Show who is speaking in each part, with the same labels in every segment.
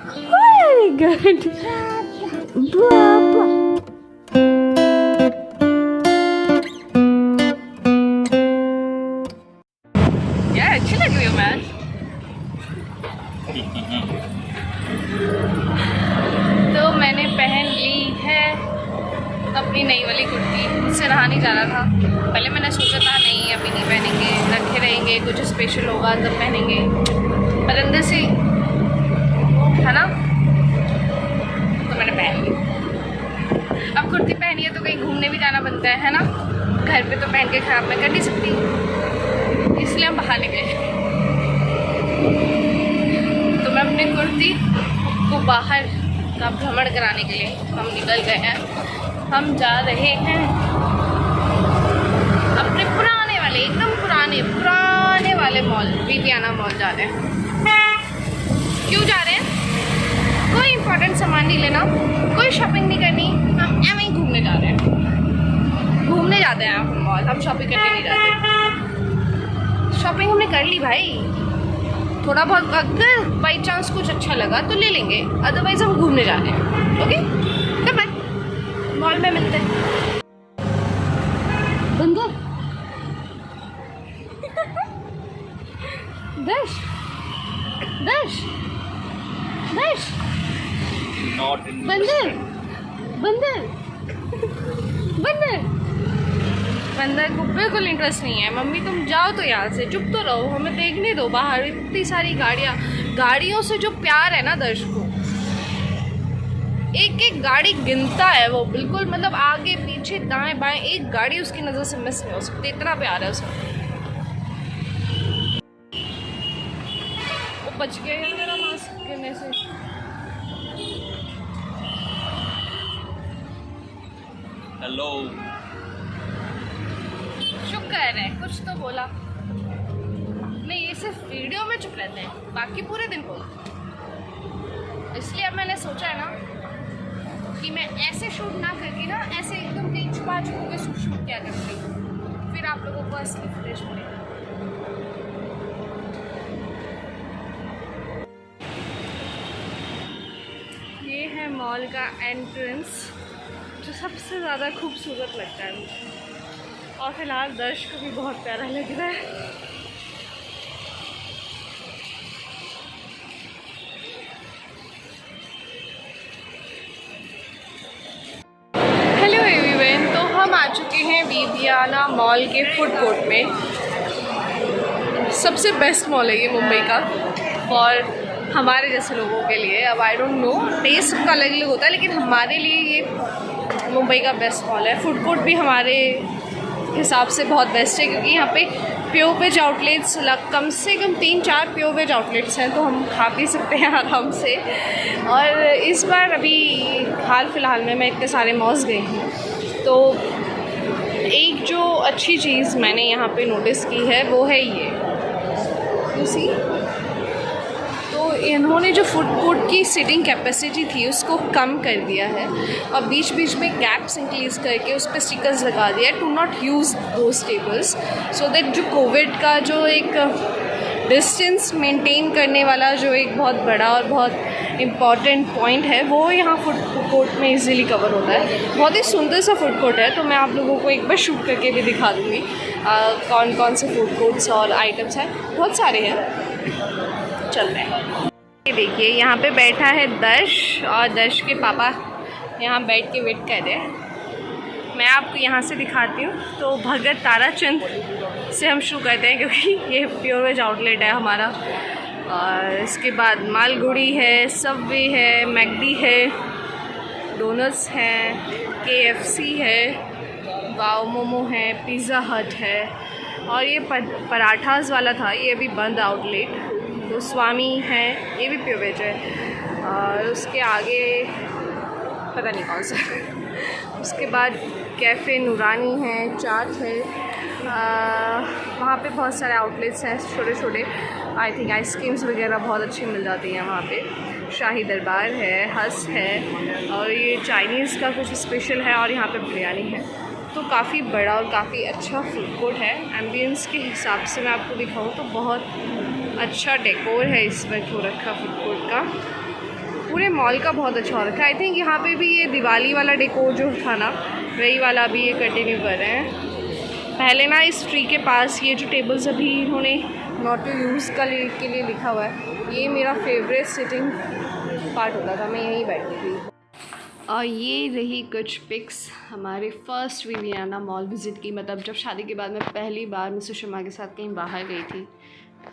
Speaker 1: Very good. यार अच्छी लग रही हो मैच। तो मैंने पहन ली है अपनी नई वाली कुर्ती। मुझसे नहाने जाना था। पहले मैंने सोचा था नहीं अभी नहीं पहनेंगे, रखे रहेंगे, कुछ स्पेशल होगा तब पहनेंगे, पर अंदर से है ना, तो मैंने पहन ली। अब कुर्ती पहनी है तो कहीं घूमने भी जाना बनता है ना, घर पे तो पहन के खराब मैं कर नहीं सकती, इसलिए हम बाहर निकले। तो मैं अपनी कुर्ती को बाहर का भ्रमण कराने के लिए हम निकल गए हैं। हम जा रहे हैं अपने पुराने वाले, एकदम पुराने वाले मॉल, विवियाना मॉल जा रहे हैं। क्यों जा रहे हैं? कोई इंपॉर्टेंट सामान नहीं लेना, कोई शॉपिंग नहीं करनी, हम ऐਵੇਂ ही घूमने जा रहे हैं। घूमने जाते हैं हम मॉल, हम शॉपिंग करने नहीं जाते। शॉपिंग हमने कर ली भाई, थोड़ा बहुत अगर बाई चांस कुछ अच्छा लगा तो ले लेंगे, अदरवाइज हम घूमने जा रहे हैं। ओके बाय, मॉल में मिलते हैं। बंदर दर्श दर्श दर्श बंदर बंदर बंदर बंदर को बिल्कुल इंटरेस्ट नहीं है। मम्मी तुम जाओ तो यहाँ से, चुप तो रहो, हमें देखने दो बाहर इतनी सारी गाड़ियों से जो प्यार है ना दर्श को, एक एक गाड़ी गिनता है वो, बिल्कुल मतलब आगे पीछे दाएं बाएं एक गाड़ी उसकी नज़र से मिस नहीं हो सकती, इतना प्यार है उसका। वो बच गया है मेरा मास्क गिरने से।
Speaker 2: हेलो,
Speaker 1: शुक्र है कुछ तो बोला नहीं, ये सिर्फ वीडियो में चुप रहते हैं, बाकी पूरे दिन बोलते। इसलिए अब मैंने सोचा है ना कि मैं ऐसे शूट ना करके ना, ऐसे एकदम कहीं छुपा के शूट किया करती हूँ, फिर आप लोगों को असली फुटेज मिलेगा। ये है मॉल का एंट्रेंस, जो सबसे ज़्यादा खूबसूरत लगता है मुझे, और फिलहाल दर्श को भी बहुत प्यारा लग रहा है। हेलो एवरीवन, तो हम आ चुके हैं विवियाना मॉल के फूड कोर्ट में। सबसे बेस्ट मॉल है ये मुंबई का, और हमारे जैसे लोगों के लिए, अब आई डोंट नो टेस्ट सबका अलग अलग होता है, लेकिन हमारे लिए ये मुंबई का बेस्ट मॉल है। फूड कोर्ट भी हमारे हिसाब से बहुत बेस्ट है, क्योंकि यहाँ पे प्योर वेज आउटलेट्स कम से कम 3-4 प्योर वेज आउटलेट्स हैं, तो हम खा पी सकते हैं आराम से। और इस बार अभी हाल फिलहाल में मैं इतने सारे मॉल्स गई हूँ, तो एक जो अच्छी चीज़ मैंने यहाँ पे नोटिस की है वो है ये, यू सी। तो इन्होंने जो फूड कोर्ट की सीटिंग कैपेसिटी थी उसको कम कर दिया है, और बीच बीच में गैप्स इंक्रीज करके उस पर स्टिकर्स लगा दिया है, to not use those tables, so that जो कोविड का जो एक डिस्टेंस मेंटेन करने वाला जो एक बहुत बड़ा और बहुत इम्पॉर्टेंट पॉइंट है, वो यहाँ फूड कोर्ट में इजीली कवर होता है। बहुत ही सुंदर सा फूड कोर्ट है, तो मैं आप लोगों को एक बार शूट करके भी दिखा दूँगी कौन कौन से फूड कोर्ट्स और आइटम्स हैं, बहुत सारे हैं। चलते हैं। ये देखिए यहाँ पे बैठा है दर्श, और दर्श के पापा यहाँ बैठ के वेट कर रहे हैं। मैं आपको यहाँ से दिखाती हूँ। तो भगत ताराचंद से हम शुरू करते हैं, क्योंकि ये प्योर वेज आउटलेट है हमारा। और इसके बाद मालगुड़ी है, सबवे है, मैकडी है, डोनट्स हैं, KFC है, वाओ मोमो है, पिज़्ज़ा हट है, और ये पराठास वाला था, ये भी बंद आउटलेट। तो स्वामी है, ये भी प्योर वेज है। और उसके आगे पता नहीं कौन सा उसके बाद कैफ़े नूरानी है, चाट है, वहाँ पे बहुत सारे आउटलेट्स हैं छोटे छोटे। आई थिंक आइसक्रीम्स वगैरह बहुत अच्छी मिल जाती हैं वहाँ पे। शाही दरबार है, हस है, और ये चाइनीज़ का कुछ स्पेशल है, और यहाँ पे बिरयानी है। तो काफ़ी बड़ा और काफ़ी अच्छा फूड कोर्ट है। एम्बियंस के हिसाब से मैं आपको दिखाऊँ तो बहुत अच्छा डेकोर है इस वक्त हो रखा फूड कोर्ट का। पूरे मॉल का बहुत अच्छा हो रखा है। आई थिंक यहाँ पे भी ये दिवाली वाला डेकोर जो था ना, वही वाला अभी ये कंटिन्यू कर रहे हैं। पहले ना इस ट्री के पास ये जो टेबल्स अभी इन्होंने नॉट टू यूज़ के लिए लिखा हुआ है, ये मेरा फेवरेट सिटिंग पार्ट होता था, मैं यहीं बैठती थी। और ये रही कुछ पिक्स हमारे फर्स्ट विवियाना मॉल विज़िट की, मतलब जब शादी के बाद मैं पहली बार मिस्टर शर्मा के साथ कहीं बाहर गई थी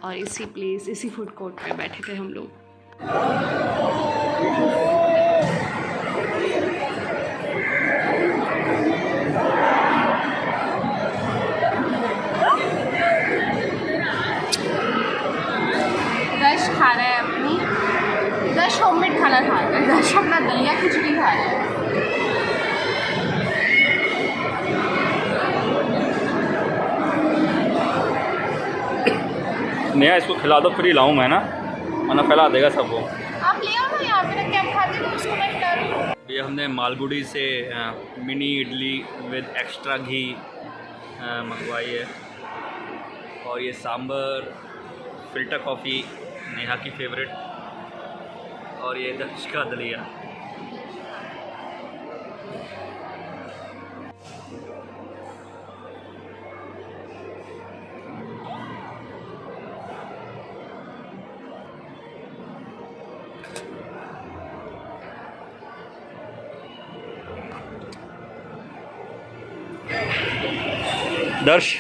Speaker 1: और इसी प्लेस, इसी फूड कोर्ट पे बैठे थे हम लोग। दर्श खा रहा है अपनी, दर्श होममेड खाना खा रहा है, दर्श अपना दलिया खिचड़ी खा रहा है।
Speaker 2: नया इसको खिला दो, फ्री लाऊं मैं ना, वरना फैला देगा सबको।
Speaker 1: आप ले आओ ना, यहाँ पे क्या खाते हो उसको मैं खिला दूँ।
Speaker 2: ये हमने मालगुड़ी से मिनी इडली विद एक्स्ट्रा घी मंगवाई है, और ये सांबर, फिल्टर कॉफ़ी नेहा की फेवरेट, और ये दर्श का दलिया। दर्श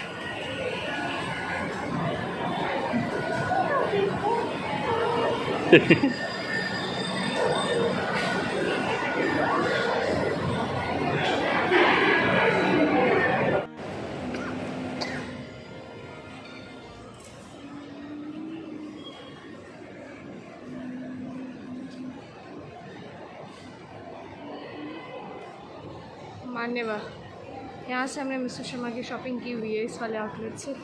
Speaker 1: मान्यवा, यहाँ से हमने मिस्टर शर्मा की शॉपिंग की हुई है इस वाले आउटलेट से।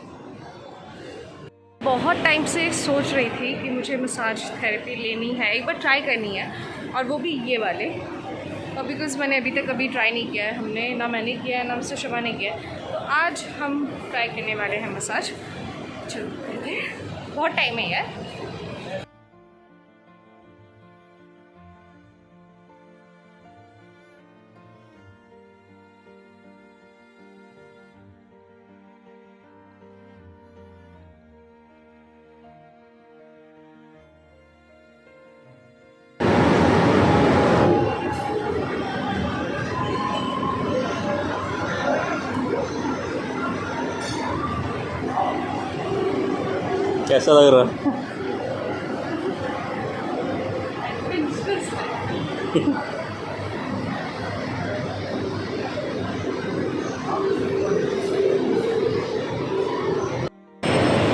Speaker 1: बहुत टाइम से सोच रही थी कि मुझे मसाज थेरेपी लेनी है, एक बार ट्राई करनी है, और वो भी ये वाले, और बिकॉज़ मैंने अभी तक कभी ट्राई नहीं किया है, हमने ना मैंने किया है ना मिस्टर शर्मा ने किया है, तो आज हम ट्राई करने वाले हैं मसाज। चलो करते हैं, बहुत टाइम है यार।
Speaker 2: कैसा लग रहा है?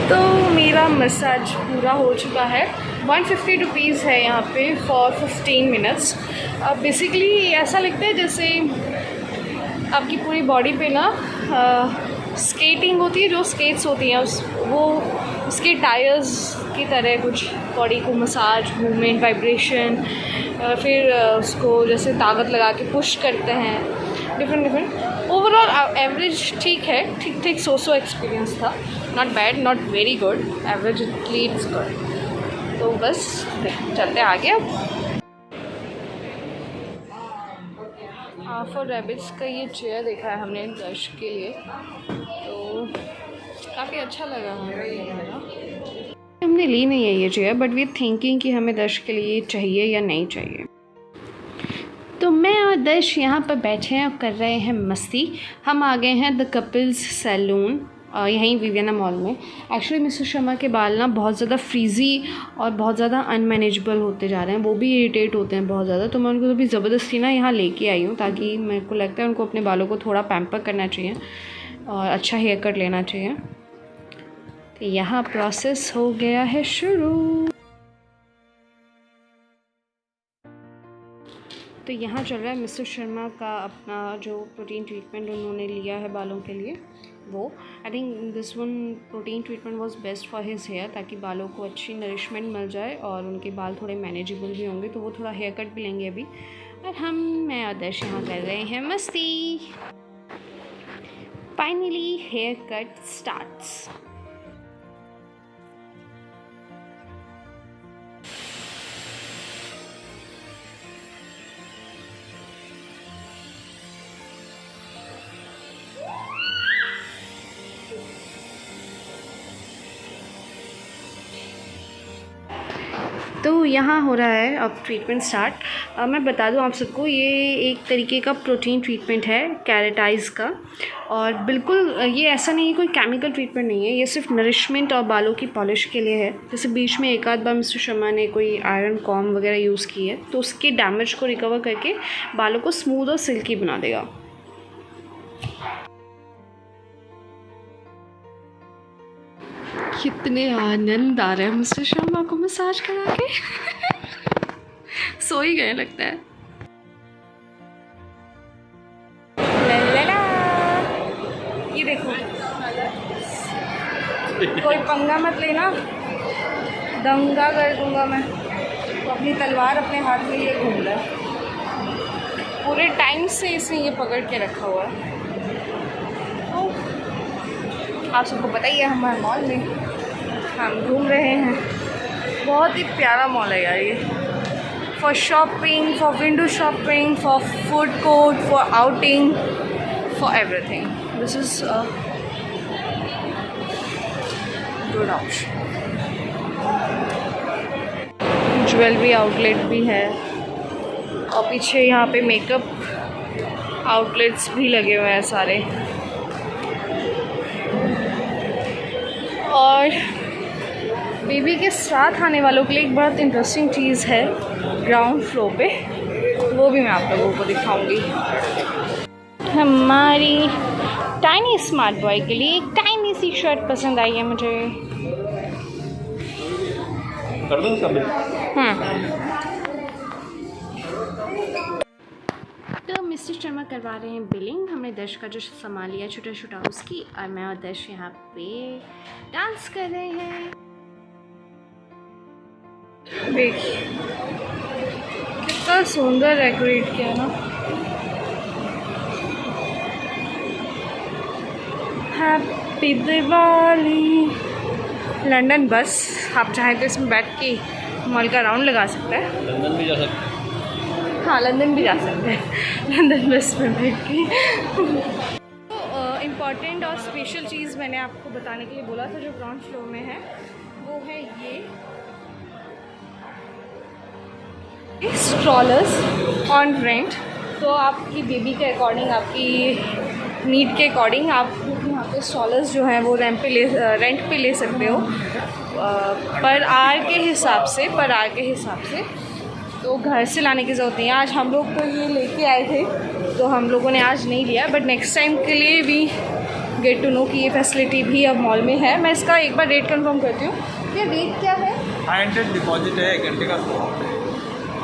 Speaker 1: तो मेरा मसाज पूरा हो चुका है। 150 रुपीज़ है यहाँ पे फॉर 15 मिनट्स। बेसिकली ऐसा लगता है जैसे आपकी पूरी बॉडी पे ना स्केटिंग होती है, जो स्केट्स होती हैं वो उसके टायर्स की तरह कुछ बॉडी को मसाज, मूवमेंट, वाइब्रेशन, फिर उसको जैसे ताकत लगा के पुश करते हैं, डिफरेंट। ओवरऑल एवरेज ठीक है, ठीक सो एक्सपीरियंस था। Not bad, not very good, averagely it's good. तो बस चलते आगे। अब फॉर रैबिट्स का ये चेयर देखा है हमने दर्श के लिए, तो काफ़ी अच्छा लगा हमें ये वाला। हमने ली नहीं है ये चेयर, बट वी थिंकिंग कि हमें दर्श के लिए चाहिए या नहीं चाहिए। तो मैं और दर्श यहाँ पर बैठे हैं और कर रहे हैं मस्ती। हम आ गए हैं द कपिल्स सैलून, यहीं विवियाना मॉल में। एक्चुअली मिस्टर शर्मा के बाल ना बहुत ज़्यादा फ्रीज़ी और बहुत ज़्यादा अनमैनेजेबल होते जा रहे हैं, वो भी इरिटेट होते हैं बहुत ज़्यादा। तो मैं उनको भी ज़बरदस्ती ना यहाँ लेके आई हूँ, ताकि मेरे को लगता है उनको अपने बालों को थोड़ा पैम्पर करना चाहिए और अच्छा हेयर कट लेना चाहिए। तो यहाँ प्रोसेस हो गया है शुरू। तो यहाँ चल रहा है मिस्टर शर्मा का अपना जो प्रोटीन ट्रीटमेंट उन्होंने लिया है बालों के लिए, वो I think this one protein treatment was best for his hair, ताकि बालों को अच्छी नरिशमेंट मिल जाए और उनके बाल थोड़े मैनेजेबल भी होंगे। तो वो थोड़ा हेयर कट भी लेंगे अभी, और मैं आदर्श यहाँ कर रहे हैं मस्ती। Finally hair cut starts. तो यहाँ हो रहा है अब ट्रीटमेंट स्टार्ट। मैं बता दूँ आप सबको, ये एक तरीके का प्रोटीन ट्रीटमेंट है कैरेटाइज़ का, और बिल्कुल ये ऐसा नहीं है, कोई केमिकल ट्रीटमेंट नहीं है, ये सिर्फ नरिशमेंट और बालों की पॉलिश के लिए है। जैसे बीच में एक आध बार मिस्टर शर्मा ने कोई आयरन कॉम वगैरह यूज़ की है, तो उसके डैमेज को रिकवर करके बालों को स्मूथ और सिल्की बना देगा। कितने आनंद आ रहा है मिस्टर शर्मा को मसाज करा के। सो ही गए लगता है। ये देखो, कोई पंगा मत लेना, दंगा कर दूंगा मैं। तो अपनी तलवार अपने हाथ में लिए घूम रहा है, पूरे टाइम से इसने ये पकड़ के रखा हुआ है। तो आप सबको पता ही है, हमारे मॉल में हम घूम रहे हैं। बहुत ही प्यारा मॉल है यार ये, for shopping, for window shopping, for food court, for outing, for everything. This is good option. Jewellery outlet भी है, और पीछे यहाँ पे मेकअप आउटलेट्स भी लगे हुए हैं सारे। और बेबी के साथ आने वालों के लिए एक बहुत इंटरेस्टिंग चीज़ है ग्राउंड फ्लोर पे, वो भी मैं आप लोगों को दिखाऊंगी। हमारी टाइनी स्मार्ट बॉय के लिए एक टाइनी सी शर्ट पसंद आई है मुझे।
Speaker 2: कर दूँ सब?
Speaker 1: तो मिस्टर शर्मा करवा रहे हैं बिलिंग। हमने दर्श का जो सामान लिया छोटा छोटा उसकी, और मैं और दर्श यहाँ पे डांस कर रहे हैं। देखिए कितना सुंदर डेकोरेट किया ना। हैप्पी दिवाली। लंदन बस, आप चाहें तो इसमें बैठ के मॉल का राउंड लगा सकते हैं।
Speaker 2: लंदन भी जा सकते हैं।
Speaker 1: हाँ, लंदन भी जा सकते हैं लंदन बस में बैठ के। तो इम्पॉर्टेंट और स्पेशल चीज़ मैंने आपको बताने के लिए बोला था जो ग्राउंड फ्लोर में है, वो है ये स्ट्रॉलर्स ऑन रेंट। तो आपकी बेबी के अकॉर्डिंग, आपकी नीड के अकॉर्डिंग आप यहाँ पे स्ट्रॉलर्स जो हैं वो रेंट पे ले सकते हो, पर आर के हिसाब से। तो घर से लाने की ज़रूरत नहीं है। आज हम लोग तो ये लेके आए थे, तो हम लोगों ने आज नहीं लिया, बट नेक्स्ट टाइम के लिए भी गेट टू नो कि ये फैसिलिटी भी अब मॉल में है। मैं इसका एक बार रेट कंफर्म करती हूँ। ये रेट क्या है?
Speaker 2: 500 डिपॉजिट है, 1 घंटे का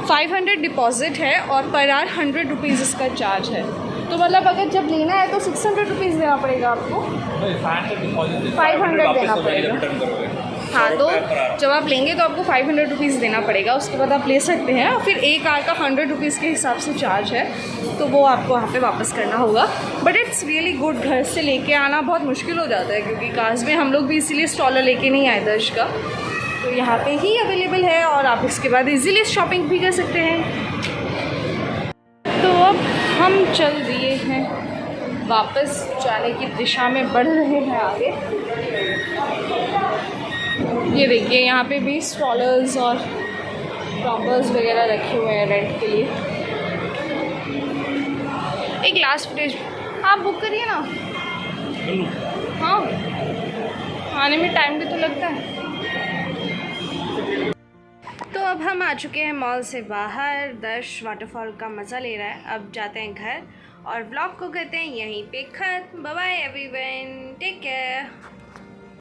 Speaker 1: 500 डिपॉजिट है, और पर आर 100 रुपीज़ इसका चार्ज है। तो मतलब अगर जब लेना है तो 600 रुपीज़ देना पड़ेगा आपको। 500 देना पड़ेगा। हाँ, तो जब आप लेंगे तो आपको 500 रुपीज़ देना पड़ेगा, उसके बाद आप ले सकते हैं। और फिर एक आर का 100 रुपीज़ के हिसाब से चार्ज है, तो वो आपको वहाँ पे वापस करना होगा। But it's really good. घर से लेके आना बहुत मुश्किल हो जाता है, क्योंकि काज में हम लोग भी इसीलिए स्टॉलर लेके नहीं आए दर्श का, तो यहाँ पे ही अवेलेबल है, और आप इसके बाद इजीली शॉपिंग भी कर सकते हैं। तो अब हम चल दिए हैं, वापस जाने की दिशा में बढ़ रहे हैं आगे। ये देखिए यहाँ पे भी स्ट्रॉलर्स और प्रॉपर्स वगैरह रखे हुए हैं रेंट के लिए। एक लास्ट फुटेज आप बुक करिए ना। हाँ, आने में टाइम भी तो लगता है। तो अब हम आ चुके हैं मॉल से बाहर। दर्श वाटरफॉल का मज़ा ले रहा है। अब जाते हैं घर और व्लॉग को करते हैं यहीं पे खत्म। Bye bye everyone, take care.